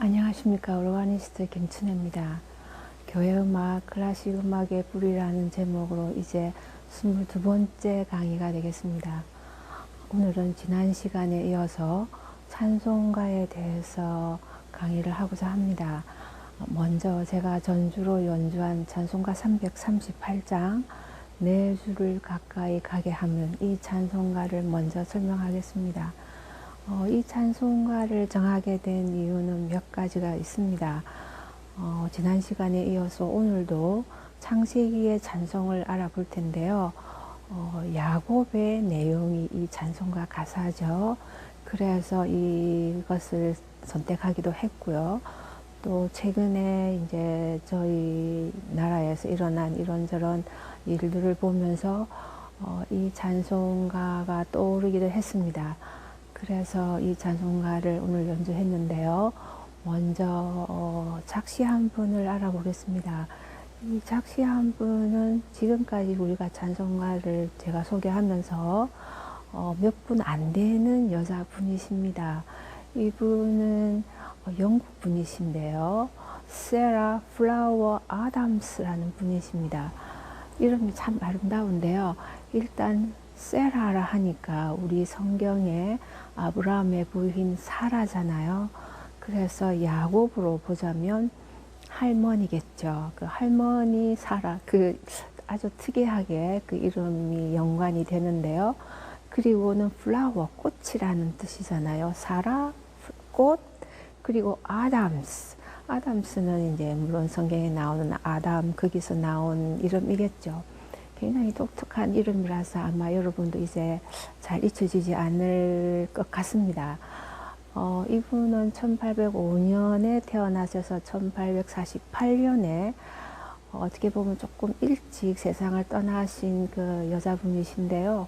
안녕하십니까. 오르가니스트 김춘혜입니다. 교회음악, 클래식 음악의 뿌리라는 제목으로 이제 22번째 강의가 되겠습니다. 오늘은 지난 시간에 이어서 찬송가에 대해서 강의를 하고자 합니다. 먼저 제가 전주로 연주한 찬송가 338장 내 주를 가까이 가게 하면, 이 찬송가를 먼저 설명하겠습니다. 이 찬송가를 정하게 된 이유는 몇 가지가 있습니다. 지난 시간에 이어서 오늘도 창세기의 찬송을 알아볼 텐데요. 야곱의 내용이 이 찬송가 가사죠. 그래서 이것을 선택하기도 했고요. 또 최근에 이제 저희 나라에서 일어난 이런저런 일들을 보면서 이 찬송가가 떠오르기도 했습니다. 그래서 이 찬송가를 오늘 연주했는데요. 먼저 작시한 분을 알아보겠습니다. 이 작시한 분은 지금까지 우리가 찬송가를 제가 소개하면서 몇 분 안 되는 여자분이십니다. 이분은 영국 분이신데요. 세라 플라워 아담스라는 분이십니다. 이름이 참 아름다운데요. 일단 세라라 하니까 우리 성경에 아브라함의 부인 사라잖아요. 그래서 야곱으로 보자면 할머니겠죠. 그 할머니 사라, 그 아주 특이하게 그 이름이 연관이 되는데요. 그리고는 플라워, 꽃이라는 뜻이잖아요. 사라, 꽃, 그리고 아담스. 아담스는 이제 물론 성경에 나오는 아담, 거기서 나온 이름이겠죠. 굉장히 독특한 이름이라서 아마 여러분도 이제 잘 잊혀지지 않을 것 같습니다. 이분은 1805년에 태어나셔서 1848년에 어떻게 보면 조금 일찍 세상을 떠나신 그 여자분이신데요.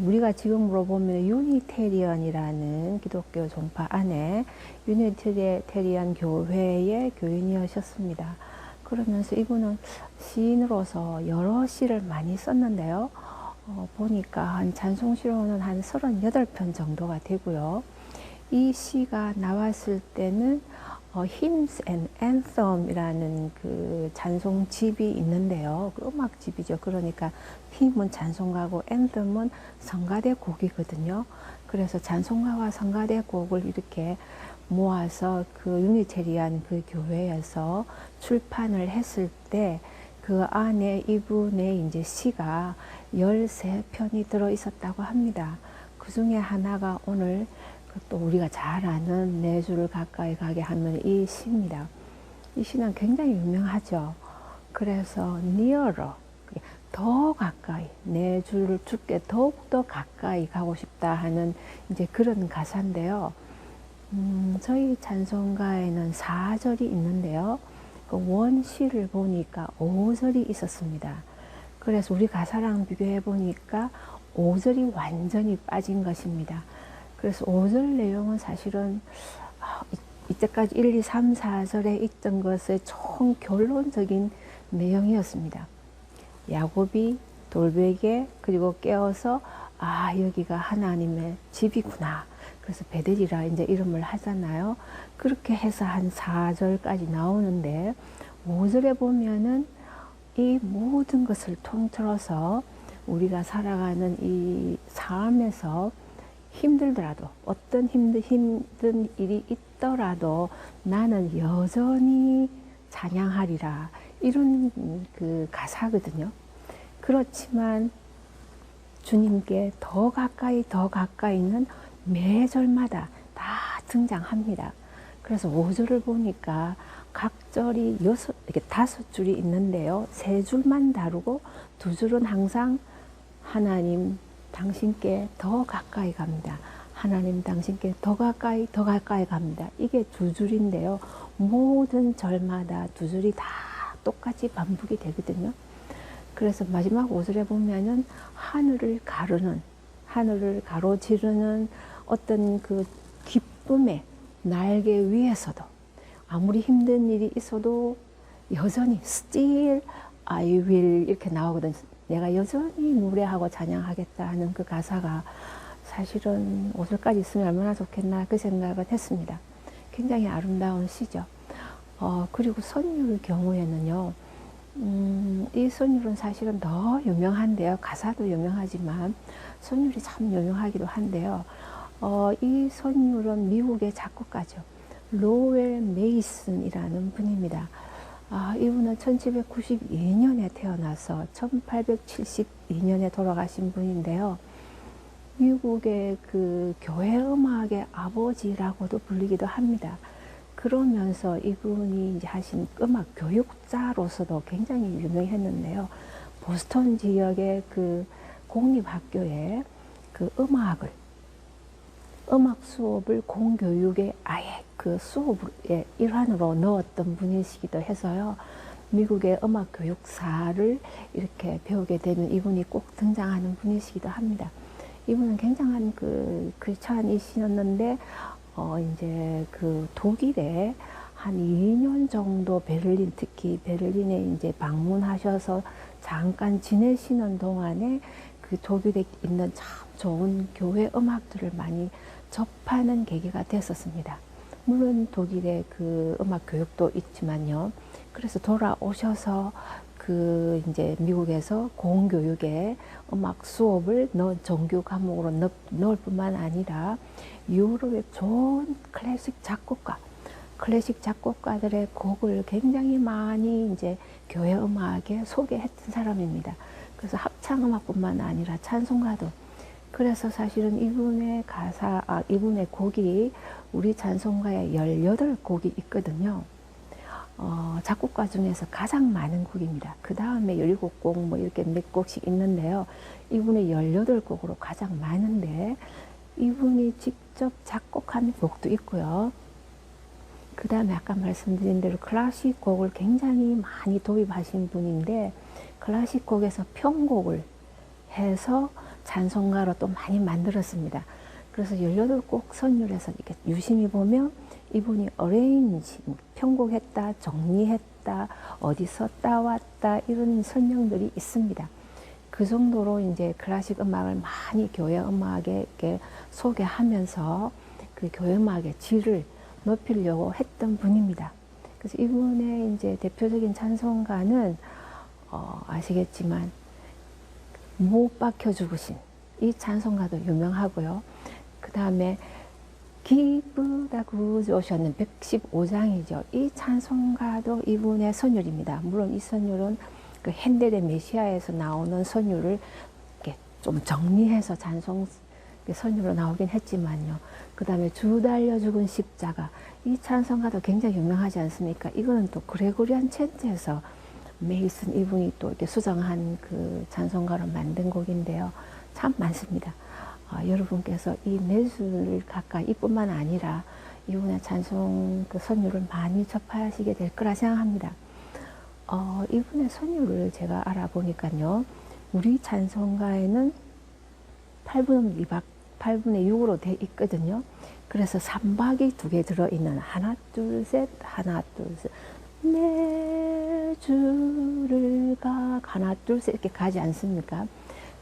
우리가 지금으로 보면 유니테리언이라는 기독교 종파 안에 유니테리언 교회의 교인이셨습니다. 그러면서 이분은 시인으로서 여러 시를 많이 썼는데요. 보니까 한 찬송시로는 한 38편 정도가 되고요. 이 시가 나왔을 때는 Hymns and Anthem이라는 그 찬송집이 있는데요. 그 음악집이죠. 그러니까 힘은 찬송가고 anthem은 성가대 곡이거든요. 그래서 찬송가와 성가대 곡을 이렇게 모아서 그 유니테리안 그 교회에서 출판을 했을 때 그 안에 이분의 이제 시가 13편이 들어 있었다고 합니다. 그 중에 하나가 오늘 또 우리가 잘 아는 내 주를 가까이 가게 하면 이 시입니다. 이 시는 굉장히 유명하죠. 그래서 nearer, 더 가까이, 내 주를 주께 더욱더 가까이 가고 싶다 하는 이제 그런 가사인데요. 저희 찬송가에는 4절이 있는데요. 그 원시를 보니까 5절이 있었습니다. 그래서 우리 가사랑 비교해 보니까 5절이 완전히 빠진 것입니다. 그래서 5절 내용은 사실은 이때까지 1, 2, 3, 4절에 있던 것의 총 결론적인 내용이었습니다. 야곱이 돌베개 그리고 깨어서 여기가 하나님의 집이구나. 그래서 베델이라 이제 이름을 하잖아요. 그렇게 해서 한 4절까지 나오는데 5절에 보면은 이 모든 것을 통틀어서 우리가 살아가는 이 삶에서 힘들더라도 어떤 힘든 일이 있더라도 나는 여전히 찬양하리라, 이런 그 가사거든요. 그렇지만 주님께 더 가까이는 매 절마다 다 등장합니다. 그래서 5절을 보니까 각 절이 이렇게 5줄이 있는데요. 3줄만 다르고 2줄은 항상 하나님 당신께 더 가까이 갑니다. 하나님 당신께 더 가까이 갑니다. 이게 2줄인데요. 모든 절마다 2줄이 다 똑같이 반복이 되거든요. 그래서 마지막 5절에 보면은 하늘을 가로지르는 어떤 그 기쁨의 날개 위에서도 아무리 힘든 일이 있어도 여전히 still I will 이렇게 나오거든요. 내가 여전히 노래하고 찬양하겠다 하는 그 가사가 사실은 5절까지 있으면 얼마나 좋겠나 그 생각을 했습니다. 굉장히 아름다운 시죠. 그리고 선율 경우에는요, 이 선율은 사실은 더 유명한데요. 가사도 유명하지만 선율이 참 유명하기도 한데요. 이 선율은 미국의 작곡가죠. 로웰 메이슨이라는 분입니다. 이분은 1792년에 태어나서 1872년에 돌아가신 분인데요. 미국의 그 교회 음악의 아버지라고도 불리기도 합니다. 그러면서 이분이 이제 하신 음악 교육자로서도 굉장히 유명했는데요. 보스턴 지역의 그 공립학교에 그 음악 수업을 공교육의 아예 그 수업의 일환으로 넣었던 분이시기도 해서요. 미국의 음악 교육사를 이렇게 배우게 되면 이분이 꼭 등장하는 분이시기도 합니다. 이분은 굉장한 그 크리스찬이시였는데 이제 그 독일에 한 2년 정도 특히 베를린에 이제 방문하셔서 잠깐 지내시는 동안에 그 독일에 있는 참 좋은 교회 음악들을 많이 접하는 계기가 됐었습니다. 물론 독일의 그 음악 교육도 있지만요. 그래서 돌아오셔서 그 이제 미국에서 공교육에 음악 수업을 정규 과목으로 넣을 뿐만 아니라 유럽의 좋은 클래식 작곡가들의 곡을 굉장히 많이 이제 교회 음악에 소개했던 사람입니다. 그래서 합창 음악뿐만 아니라 찬송가도. 그래서 사실은 이분의 곡이 우리 찬송가에 18곡이 있거든요. 작곡가 중에서 가장 많은 곡입니다. 그 다음에 17곡 뭐 이렇게 몇 곡씩 있는데요. 이분의 18곡으로 가장 많은데 이분이 직접 작곡한 곡도 있고요. 그 다음에 아까 말씀드린 대로 클래식 곡을 굉장히 많이 도입하신 분인데 클래식 곡에서 편곡을 해서 찬송가로 또 많이 만들었습니다. 그래서 18곡 선율에서 이렇게 유심히 보면 이분이 편곡했다, 정리했다, 어디서 따왔다 이런 설명들이 있습니다. 그 정도로 이제 클래식 음악을 많이 교회 음악에 이렇게 소개하면서 그 교회 음악의 질을 높이려고 했던 분입니다. 그래서 이분의 이제 대표적인 찬송가는 아시겠지만 못 박혀 죽으신 이 찬송가도 유명하고요. 그 다음에 기쁘다 구주셨는 115장이죠. 이 찬송가도 이분의 선율입니다. 물론 이 선율은 그 핸델의 메시아에서 나오는 선율을 이렇게 좀 정리해서 선율로 나오긴 했지만요. 그 다음에 주 달려 죽은 십자가 이 찬송가도 굉장히 유명하지 않습니까? 이거는 또 그레고리안 챈트에서 메이슨 이분이 또 이렇게 수정한 그 찬송가로 만든 곡인데요. 참 많습니다. 여러분께서 이 내수를 가까이 이뿐만 아니라 이분의 찬송 그 선율을 많이 접하시게 될 거라 생각합니다. 이분의 선율을 제가 알아보니까요. 우리 찬송가에는 8분의 6으로 돼 있거든요. 그래서 3박이 2개 들어있는 하나 둘 셋 하나 둘 셋 내 주를 가 하나 둘 셋 이렇게 가지 않습니까?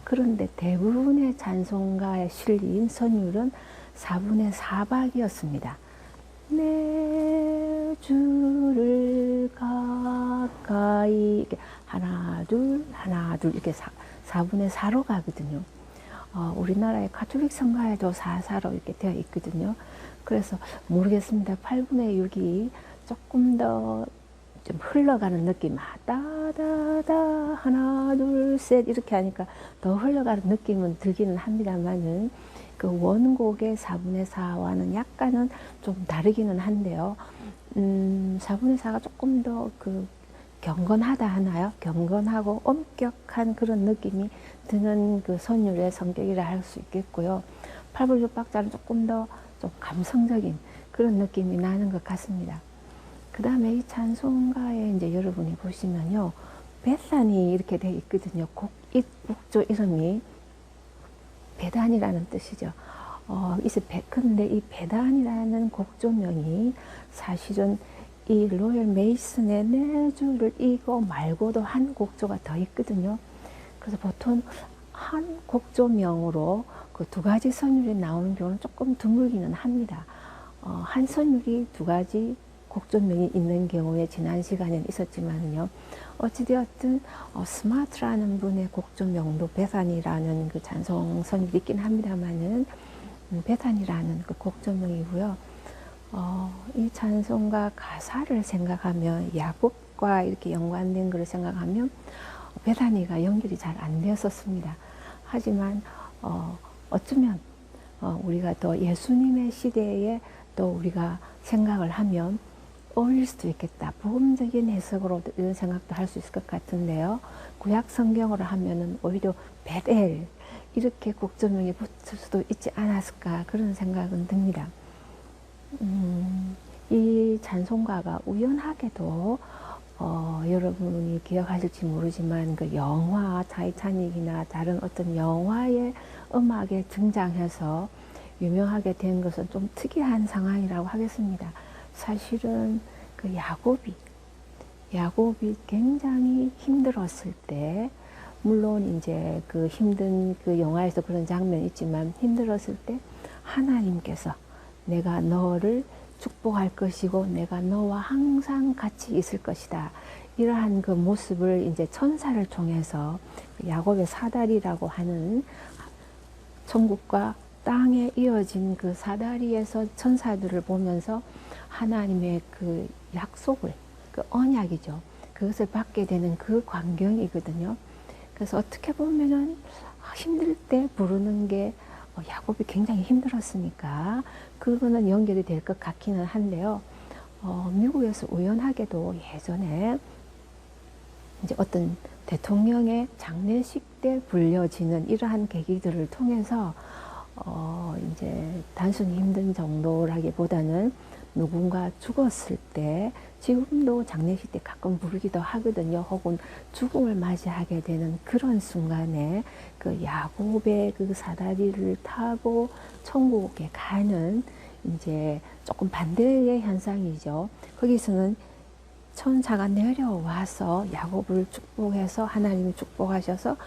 그런데 대부분의 찬송가에 실린 선율은 4분의 4박이었습니다. 내 주를 가까이 이렇게 하나 둘 이렇게 4분의 4로 가거든요. 우리나라의 가톨릭 성가에도 4/4로 이렇게 되어 있거든요. 그래서 모르겠습니다. 8분의 6이 조금 더 좀 흘러가는 느낌, 따다다 하나 둘 셋 이렇게 하니까 더 흘러가는 느낌은 들기는 합니다만은 그 원곡의 4분의 4와는 약간은 좀 다르기는 한데요. 4분의 4가 조금 더 그 경건하다 하나요? 경건하고 엄격한 그런 느낌이 드는 그 선율의 성격이라 할 수 있겠고요. 8분의 6박자는 조금 더 좀 감성적인 그런 느낌이 나는 것 같습니다. 그 다음에 이 찬송가에 이제 여러분이 보시면요. 베사니 이렇게 되어 있거든요. 곡조 이름이 베단이라는 뜻이죠. 근데 이 베단이라는 곡조명이 사실은 이 로열 메이슨의 내 주를 이거 말고도 한 곡조가 더 있거든요. 그래서 보통 한 곡조명으로 그 2가지 선율이 나오는 경우는 조금 드물기는 합니다. 한 선율이 두 가지 곡조명이 있는 경우에 지난 시간에는 있었지만요. 어찌되었든 스마트라는 분의 곡조명도 베산이라는 그 찬송 선율이 있긴 합니다만은 베산이라는 그 곡조명이고요. 이 찬송가 가사를 생각하면 야곱과 이렇게 연관된 것을 생각하면 베다니가 연결이 잘 안 되었었습니다. 하지만 어쩌면 우리가 더 예수님의 시대에 또 우리가 생각을 하면 어울릴 수도 있겠다. 복음적인 해석으로 이런 생각도 할 수 있을 것 같은데요. 구약 성경으로 하면은 오히려 베델 이렇게 곡조명이 붙을 수도 있지 않았을까 그런 생각은 듭니다. 이 찬송가가 우연하게도 여러분이 기억하실지 모르지만 그 영화 타이타닉이나 다른 어떤 영화의 음악에 등장해서 유명하게 된 것은 좀 특이한 상황이라고 하겠습니다. 사실은 그 야곱이 굉장히 힘들었을 때, 물론 이제 그 힘든 그 영화에서 그런 장면이 있지만 힘들었을 때 하나님께서 내가 너를 축복할 것이고 내가 너와 항상 같이 있을 것이다. 이러한 그 모습을 이제 천사를 통해서 야곱의 사다리라고 하는 천국과 땅에 이어진 그 사다리에서 천사들을 보면서 하나님의 그 약속을, 그 언약이죠. 그것을 받게 되는 그 광경이거든요. 그래서 어떻게 보면은 힘들 때 부르는 게 야곱이 굉장히 힘들었으니까 그거는 연결이 될 것 같기는 한데요. 미국에서 우연하게도 예전에 이제 어떤 대통령의 장례식 때 불려지는 이러한 계기들을 통해서 이제 단순히 힘든 정도라기보다는 누군가 죽었을 때 지금도 장례식 때 가끔 부르기도 하거든요. 혹은 죽음을 맞이하게 되는 그런 순간에 그 야곱의 그 사다리를 타고 천국에 가는 이제 조금 반대의 현상이죠. 거기서는 천사가 내려와서 야곱을 축복해서 하나님이 축복하셔서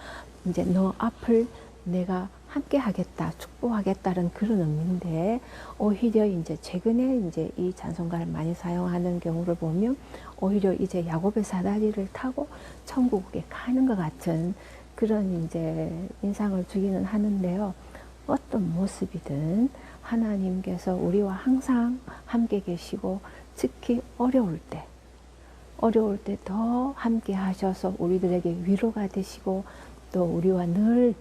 이제 너 앞을 내가 함께 하겠다, 축복하겠다는 그런 의미인데, 오히려 이제 최근에 이제 이 찬송가를 많이 사용하는 경우를 보면 오히려 이제 야곱의 사다리를 타고 천국에 가는 것 같은 그런 이제 인상을 주기는 하는데요. 어떤 모습이든 하나님께서 우리와 항상 함께 계시고 특히 어려울 때 더 함께 하셔서 우리들에게 위로가 되시고 또 우리와 늘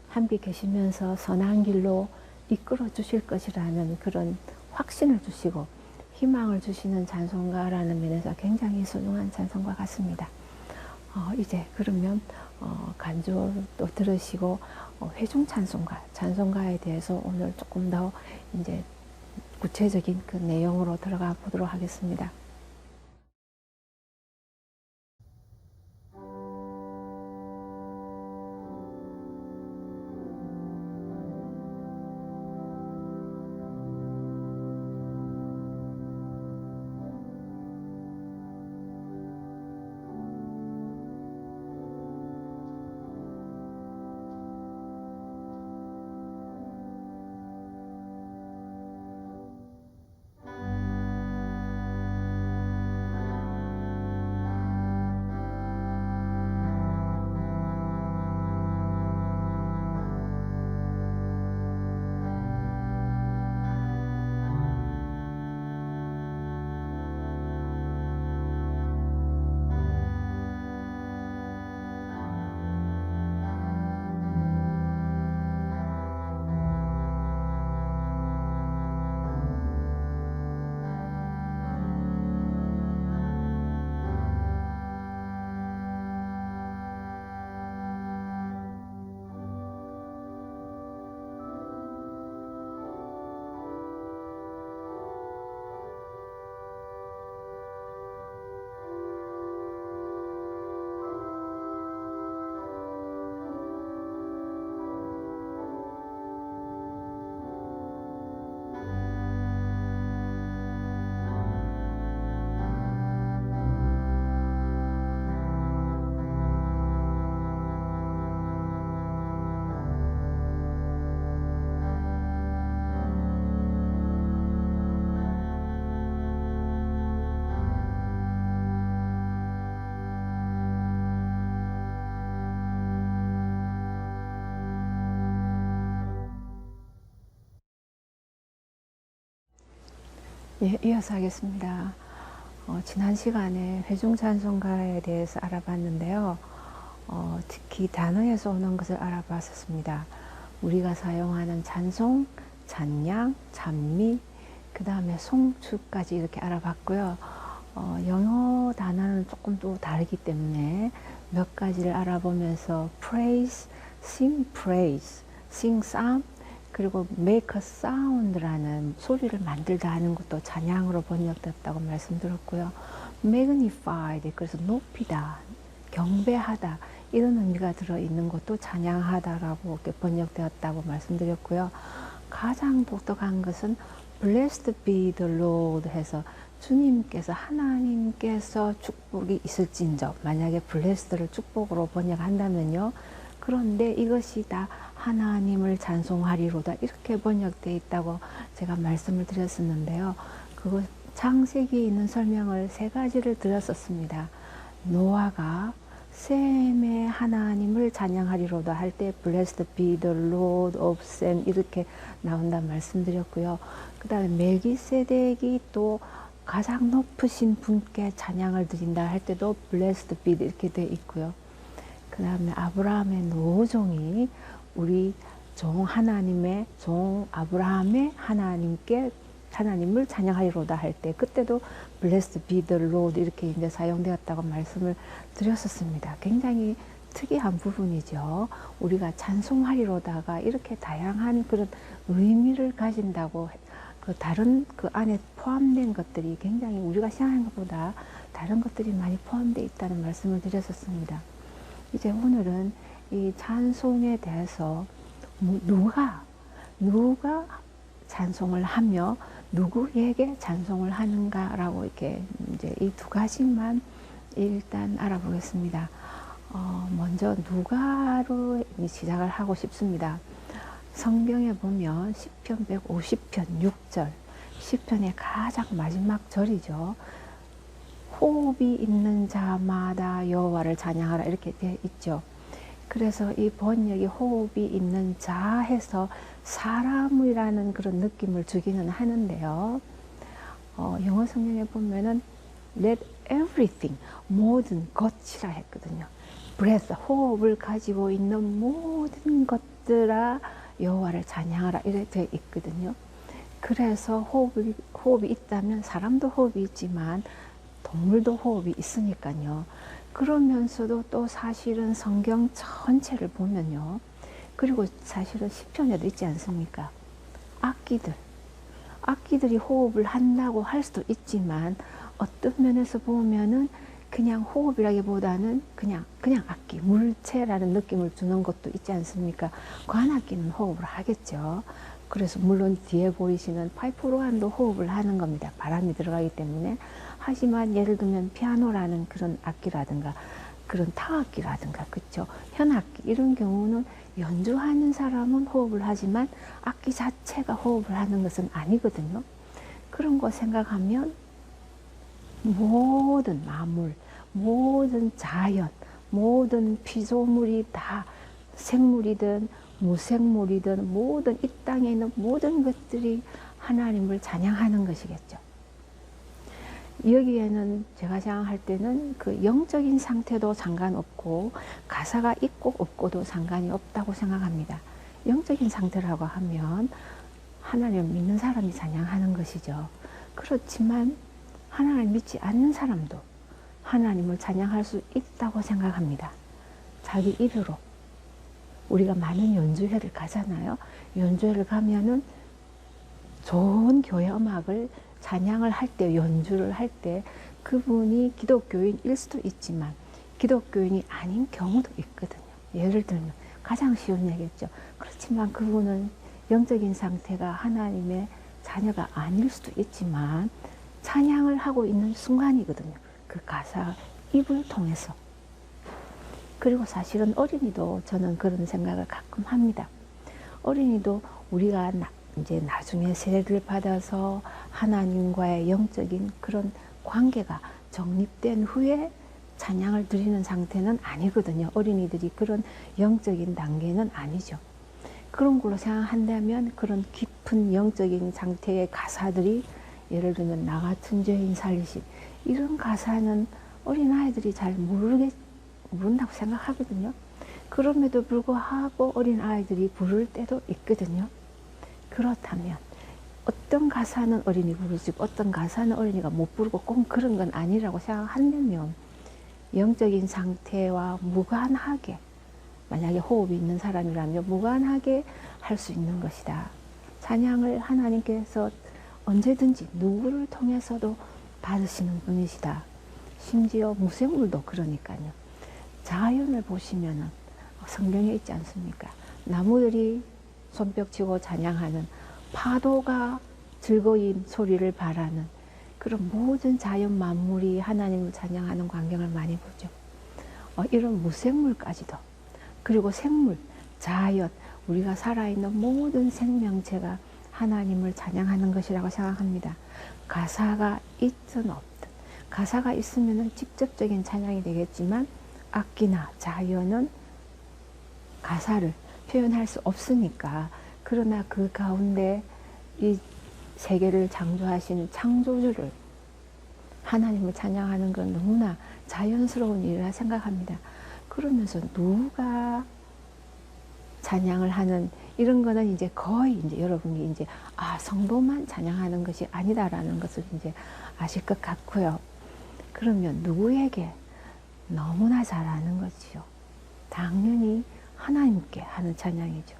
함께 계시면서 선한 길로 이끌어 주실 것이라는 그런 확신을 주시고 희망을 주시는 찬송가라는 면에서 굉장히 소중한 찬송가 같습니다. 이제 그러면 간주도 들으시고 회중 찬송가에 대해서 오늘 조금 더 이제 구체적인 그 내용으로 들어가 보도록 하겠습니다. 예, 이어서 하겠습니다. 지난 시간에 회중 찬송가에 대해서 알아봤는데요. 특히 단어에서 오는 것을 알아봤었습니다. 우리가 사용하는 찬송, 찬양, 찬미, 그 다음에 송추까지 이렇게 알아봤고요. 영어 단어는 조금 또 다르기 때문에 몇 가지를 알아보면서 praise, sing psalm, 그리고 make a sound라는 소리를 만들다 하는 것도 찬양으로 번역됐다고 말씀드렸고요. magnified, 그래서 높이다, 경배하다 이런 의미가 들어있는 것도 찬양하다라고 이렇게 번역되었다고 말씀드렸고요. 가장 독특한 것은 blessed be the Lord 해서 주님께서 하나님께서 축복이 있을진저, 만약에 blessed를 축복으로 번역한다면요. 그런데 이것이 다 하나님을 찬송하리로다 이렇게 번역되어 있다고 제가 말씀을 드렸었는데요. 그거 창세기에 있는 설명을 세 가지를 드렸었습니다. 노아가 셈의 하나님을 찬양하리로다 할 때 Blessed be the Lord of Sem 이렇게 나온다 말씀드렸고요. 그 다음에 멜기세덱이 또 가장 높으신 분께 찬양을 드린다 할 때도 Blessed be 이렇게 되어 있고요. 그 다음에 아브라함의 노종이 우리 종 하나님의 종 아브라함의 하나님께 하나님을 찬양하리로다 할 때 그때도 Blessed be the Lord 이렇게 이제 사용되었다고 말씀을 드렸었습니다. 굉장히 특이한 부분이죠. 우리가 찬송하리로다가 이렇게 다양한 그런 의미를 가진다고 그 다른 그 안에 포함된 것들이 굉장히 우리가 생각하는 것보다 다른 것들이 많이 포함되어 있다는 말씀을 드렸었습니다. 이제 오늘은 이 찬송에 대해서 누가 찬송을 하며 누구에게 찬송을 하는가라고 이렇게 이제 이 두 가지만 일단 알아보겠습니다. 먼저 누가로 시작을 하고 싶습니다. 성경에 보면 시편 150편 6절, 시편의 가장 마지막 절이죠. 호흡이 있는 자마다 여호와를 찬양하라 이렇게 되어 있죠. 그래서 이 번역이 호흡이 있는 자 해서 사람이라는 그런 느낌을 주기는 하는데요. 영어 성경에 보면은 let everything, 모든 것이라 했거든요. breath, 호흡을 가지고 있는 모든 것들아 여호와를 찬양하라 이렇게 되어 있거든요. 그래서 호흡이 있다면 사람도 호흡이 있지만 동물도 호흡이 있으니까요. 그러면서도 또 사실은 성경 전체를 보면요. 그리고 사실은 시편에도 있지 않습니까? 악기들이 호흡을 한다고 할 수도 있지만 어떤 면에서 보면은 그냥 호흡이라기보다는 그냥 악기, 물체라는 느낌을 주는 것도 있지 않습니까? 관악기는 호흡을 하겠죠. 그래서 물론 뒤에 보이시는 파이프 오르간도 호흡을 하는 겁니다. 바람이 들어가기 때문에. 하지만 예를 들면 피아노라는 그런 악기라든가 그런 타악기라든가 그렇죠. 현악기 이런 경우는 연주하는 사람은 호흡을 하지만 악기 자체가 호흡을 하는 것은 아니거든요. 그런 거 생각하면 모든 만물, 모든 자연, 모든 피조물이 다 생물이든 무생물이든 모든 이 땅에 있는 모든 것들이 하나님을 찬양하는 것이겠죠. 여기에는 제가 생각할 때는 그 영적인 상태도 상관없고 가사가 있고 없고도 상관이 없다고 생각합니다. 영적인 상태라고 하면 하나님을 믿는 사람이 찬양하는 것이죠. 그렇지만 하나님을 믿지 않는 사람도 하나님을 찬양할 수 있다고 생각합니다. 자기 입으로. 우리가 많은 연주회를 가잖아요. 연주회를 가면은 좋은 교회 음악을 찬양을 할 때, 연주를 할 때 그분이 기독교인일 수도 있지만 기독교인이 아닌 경우도 있거든요. 예를 들면 가장 쉬운 얘기겠죠. 그렇지만 그분은 영적인 상태가 하나님의 자녀가 아닐 수도 있지만 찬양을 하고 있는 순간이거든요. 그 가사, 입을 통해서. 그리고 사실은 어린이도 저는 그런 생각을 가끔 합니다. 어린이도 우리가 이제 나중에 세례를 받아서 하나님과의 영적인 그런 관계가 정립된 후에 찬양을 드리는 상태는 아니거든요. 어린이들이 그런 영적인 단계는 아니죠. 그런 걸로 생각한다면 그런 깊은 영적인 상태의 가사들이 예를 들면 나 같은 죄인 살리시, 이런 가사는 어린아이들이 잘 모른다고 생각하거든요. 그럼에도 불구하고 어린아이들이 부를 때도 있거든요. 그렇다면 어떤 가사는 어린이 부르시고 어떤 가사는 어린이가 못 부르고 꼭 그런 건 아니라고 생각한다면 영적인 상태와 무관하게, 만약에 호흡이 있는 사람이라면 무관하게 할 수 있는 것이다. 찬양을 하나님께서 언제든지 누구를 통해서도 받으시는 분이시다. 심지어 무생물도 그러니까요. 자연을 보시면은 성경에 있지 않습니까? 나무들이 손뼉치고 찬양하는, 파도가 즐거운 소리를 바라는 그런 모든 자연 만물이 하나님을 찬양하는 광경을 많이 보죠. 이런 무생물까지도, 그리고 생물, 자연, 우리가 살아있는 모든 생명체가 하나님을 찬양하는 것이라고 생각합니다. 가사가 있든 없든, 가사가 있으면 직접적인 찬양이 되겠지만 악기나 자연은 가사를 표현할 수 없으니까, 그러나 그 가운데 이 세계를 창조하신 창조주를, 하나님을 찬양하는 건 너무나 자연스러운 일이라 생각합니다. 그러면서 누가 찬양을 하는 이런 거는 이제 거의 이제 여러분이 이제 성도만 찬양하는 것이 아니다라는 것을 이제 아실 것 같고요. 그러면 누구에게? 너무나 잘 아는 거지요. 당연히 하나님께 하는 찬양이죠.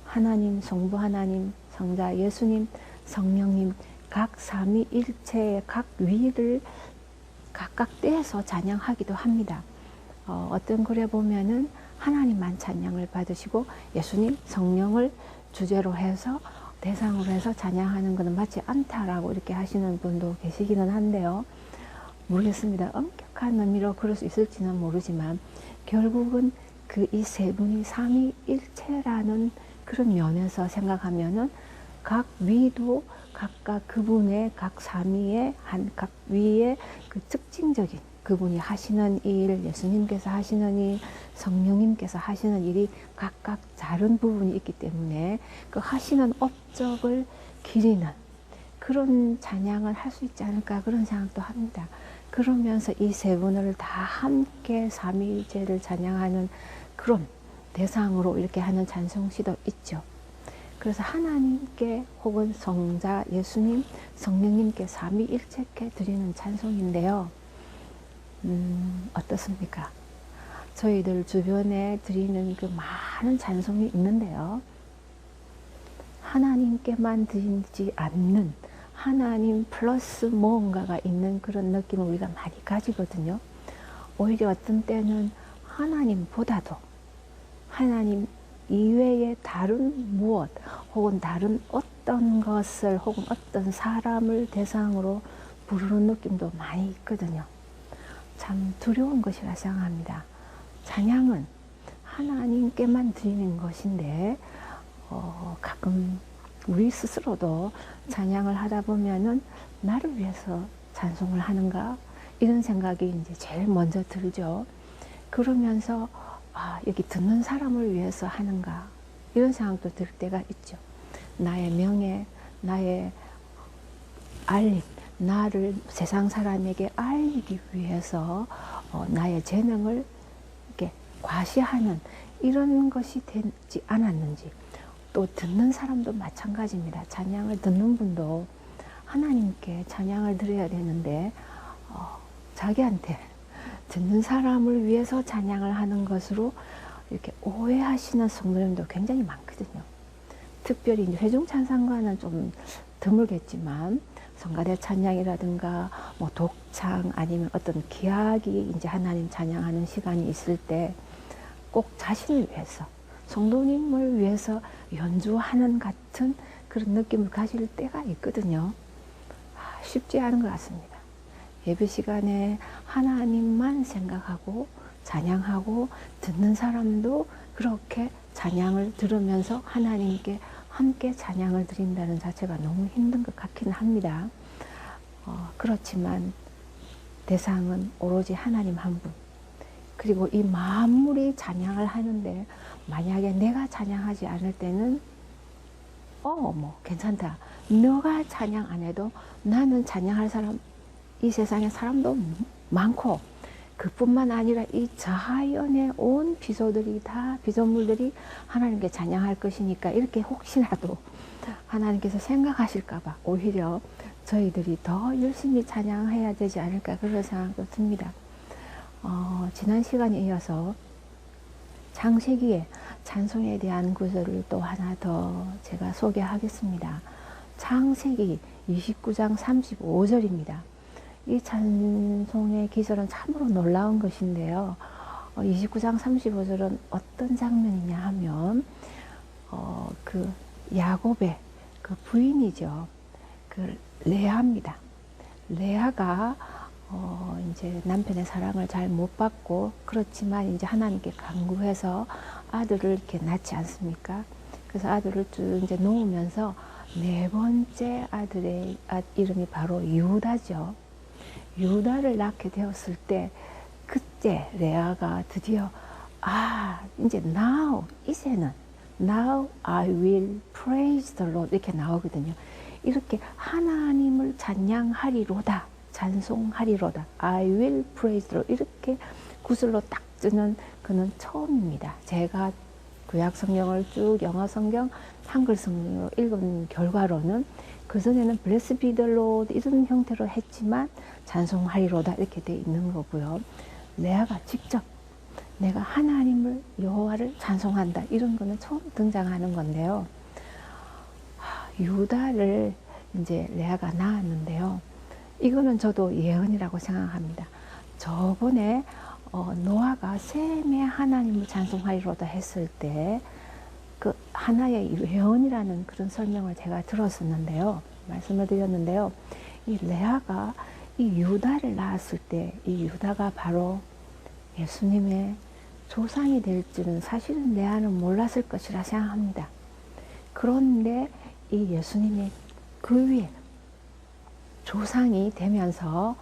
하나님, 성부 하나님, 성자 예수님, 성령님, 각 삼위일체의 각 위를 각각 떼서 찬양하기도 합니다. 어떤 글에 보면은 하나님만 찬양을 받으시고 예수님, 성령을 주제로 해서 대상으로 해서 찬양하는 것은 맞지 않다라고 이렇게 하시는 분도 계시기는 한데요. 모르겠습니다. 엄격한 의미로 그럴 수 있을지는 모르지만 결국은 그 이 세 분이 삼위일체라는 그런 면에서 생각하면은 각 위도 각각 그분의 각 삼위의 각 위의 그 특징적인 그분이 하시는 일, 예수님께서 하시는 일, 성령님께서 하시는 일이 각각 다른 부분이 있기 때문에 그 하시는 업적을 기리는 그런 찬양을 할 수 있지 않을까, 그런 생각도 합니다. 그러면서 이 세 분을 다 함께 삼위일체를 찬양하는 그런 대상으로 이렇게 하는 찬송시도 있죠. 그래서 하나님께 혹은 성자 예수님, 성령님께 삼위일체께 드리는 찬송인데요. 어떻습니까? 저희들 주변에 드리는 그 많은 찬송이 있는데요. 하나님께만 드리지 않는, 하나님 플러스 뭔가가 있는 그런 느낌을 우리가 많이 가지거든요. 오히려 어떤 때는 하나님보다도 하나님 이외의 다른 무엇 혹은 다른 어떤 것을 혹은 어떤 사람을 대상으로 부르는 느낌도 많이 있거든요. 참 두려운 것이라 생각합니다. 찬양은 하나님께만 드리는 것인데 가끔 우리 스스로도 찬양을 하다 보면은 나를 위해서 찬송을 하는가, 이런 생각이 이제 제일 먼저 들죠. 그러면서 여기 듣는 사람을 위해서 하는가, 이런 생각도 들 때가 있죠. 나의 명예, 나의 알림, 나를 세상 사람에게 알리기 위해서 나의 재능을 이렇게 과시하는 이런 것이 되지 않았는지. 또 듣는 사람도 마찬가지입니다. 찬양을 듣는 분도 하나님께 찬양을 드려야 되는데 자기한테 듣는 사람을 위해서 찬양을 하는 것으로 이렇게 오해하시는 성도님도 굉장히 많거든요. 특별히 이제 회중 찬양과는 좀 드물겠지만 성가대 찬양이라든가 뭐 독창 아니면 어떤 기악이 이제 하나님 찬양하는 시간이 있을 때 꼭 자신을 위해서, 성도님을 위해서 연주하는 같은 그런 느낌을 가질 때가 있거든요. 쉽지 않은 것 같습니다. 예배 시간에 하나님만 생각하고 찬양하고 듣는 사람도 그렇게 찬양을 들으면서 하나님께 함께 찬양을 드린다는 자체가 너무 힘든 것 같긴 합니다. 그렇지만 대상은 오로지 하나님 한 분. 그리고 이 만물이 찬양을 하는데 만약에 내가 찬양하지 않을 때는 뭐 괜찮다. 너가 찬양 안 해도 나는 찬양할 사람, 이 세상에 사람도 많고, 그뿐만 아니라 이 자연의 온 비조들이 다, 비조물들이 하나님께 찬양할 것이니까, 이렇게 혹시라도 하나님께서 생각하실까봐 오히려 저희들이 더 열심히 찬양해야 되지 않을까, 그런 생각도 듭니다. 지난 시간에 이어서 창세기의 찬송에 대한 구절을 또 하나 더 제가 소개하겠습니다. 창세기 29장 35절입니다. 이 찬송의 기절은 참으로 놀라운 것인데요. 29장 35절은 어떤 장면이냐 하면, 그 야곱의 그 부인이죠. 그 레아입니다. 레아가 이제 남편의 사랑을 잘 못 받고, 그렇지만 이제 하나님께 간구해서 아들을 이렇게 낳지 않습니까? 그래서 아들을 쭉 이제 놓으면서 네 번째 아들의 이름이 바로 유다죠. 유다를 낳게 되었을 때, 그때 레아가 드디어 이제 이제는 now I will praise the Lord 이렇게 나오거든요. 이렇게 하나님을 찬양하리로다, 찬송하리로다, I will praise the Lord, 이렇게 구슬로 딱 뜨는 그는 처음입니다. 제가 구약 성경을 쭉 영어 성경, 한글 성경으로 읽은 결과로는 그전에는 blessed be the Lord 이런 형태로 했지만 찬송하리로다 이렇게 돼 있는 거고요. 레아가 직접 내가 하나님을, 여호와를 찬송한다, 이런 거는 처음 등장하는 건데요. 유다를 이제 레아가 낳았는데요. 이거는 저도 예언이라고 생각합니다. 저번에 노아가 셈의 하나님을 찬송하리로다 했을 때 그 하나의 예언이라는 그런 설명을 제가 들었었는데요. 말씀을 드렸는데요. 이 레아가 이 유다를 낳았을 때 이 유다가 바로 예수님의 조상이 될 줄은 사실은 레아는 몰랐을 것이라 생각합니다. 그런데 이 예수님의 그 위에 조상이 되면서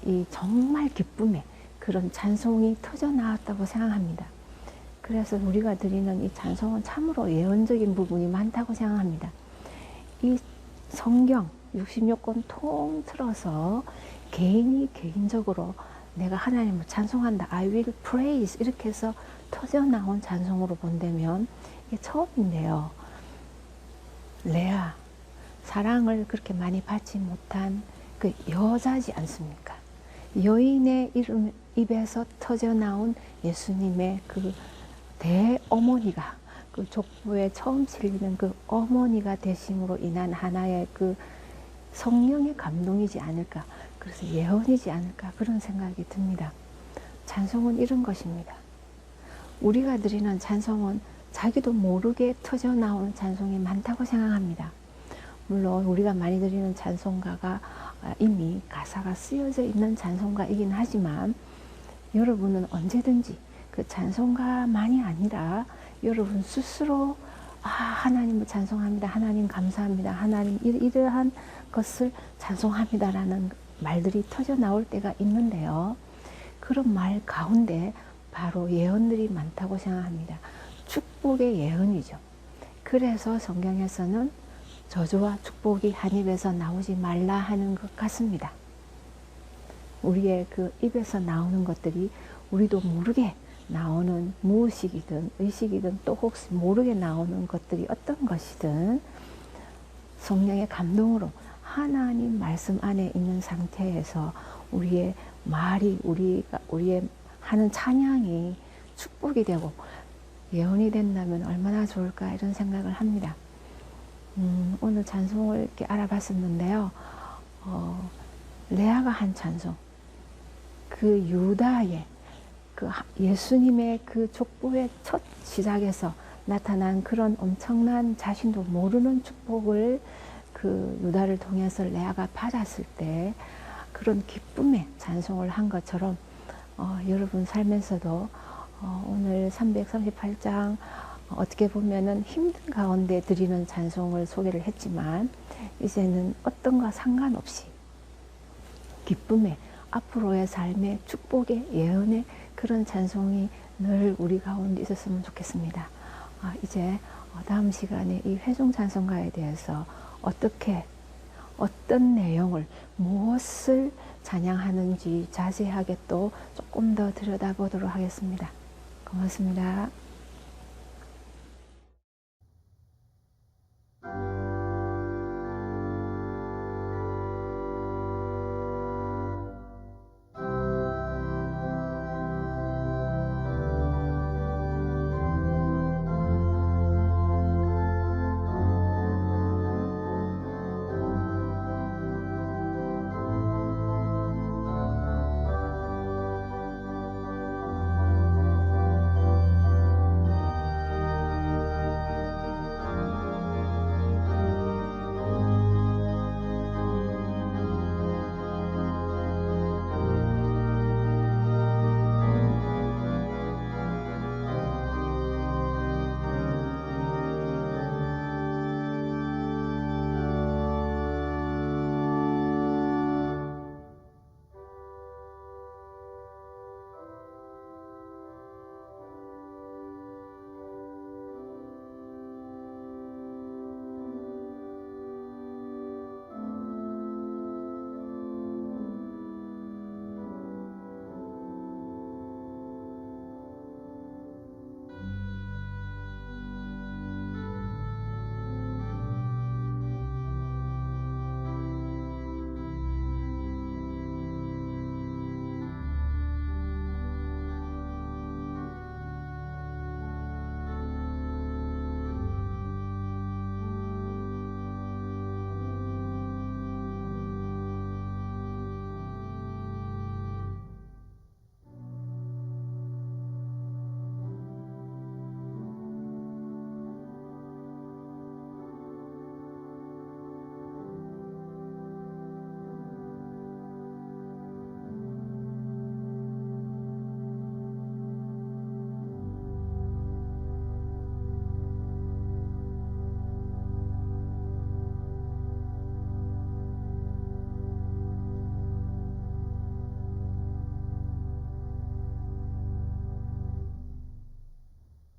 이 정말 기쁨의 그런 찬송이 터져 나왔다고 생각합니다. 그래서 우리가 드리는 이 찬송은 참으로 예언적인 부분이 많다고 생각합니다. 이 성경 66권 통틀어서 개인적으로 내가 하나님을 찬송한다, I will praise 이렇게 해서 터져 나온 찬송으로 본다면 이게 처음인데요. 레아, 사랑을 그렇게 많이 받지 못한 그 여자지 않습니까? 여인의 입에서 터져 나온 예수님의 그 대어머니가, 그 족보에 처음 실리는 그 어머니가 되심으로 인한 하나의 그 성령의 감동이지 않을까, 그래서 예언이지 않을까, 그런 생각이 듭니다. 찬송은 이런 것입니다. 우리가 드리는 찬송은 자기도 모르게 터져 나오는 찬송이 많다고 생각합니다. 물론 우리가 많이 드리는 찬송가가 이미 가사가 쓰여져 있는 찬송가이긴 하지만, 여러분은 언제든지 그 찬송가만이 아니라 여러분 스스로 하나님을 찬송합니다, 하나님 감사합니다, 하나님 이러한 것을 찬송합니다라는 말들이 터져 나올 때가 있는데요. 그런 말 가운데 바로 예언들이 많다고 생각합니다. 축복의 예언이죠. 그래서 성경에서는 저주와 축복이 한 입에서 나오지 말라 하는 것 같습니다. 우리의 그 입에서 나오는 것들이 우리도 모르게 나오는 무의식이든 의식이든 또 혹시 모르게 나오는 것들이 어떤 것이든 성령의 감동으로 하나님 말씀 안에 있는 상태에서 우리의 말이, 우리의 하는 찬양이 축복이 되고 예언이 된다면 얼마나 좋을까, 이런 생각을 합니다. 오늘 찬송을 이렇게 알아봤었는데요. 레아가 한 찬송, 그 유다의 그 예수님의 그 족보의 첫 시작에서 나타난 그런 엄청난 자신도 모르는 축복을 그 유다를 통해서 레아가 받았을 때 그런 기쁨의 찬송을 한 것처럼 여러분 삶에서도 오늘 338장 어떻게 보면은 힘든 가운데 드리는 찬송을 소개를 했지만, 이제는 어떤 거 상관없이 기쁨의, 앞으로의 삶의 축복의 예언의 그런 찬송이 늘 우리 가운데 있었으면 좋겠습니다. 이제 다음 시간에 이 회중 찬송가에 대해서 어떤 내용을, 무엇을 찬양하는지 자세하게 또 조금 더 들여다보도록 하겠습니다. 고맙습니다.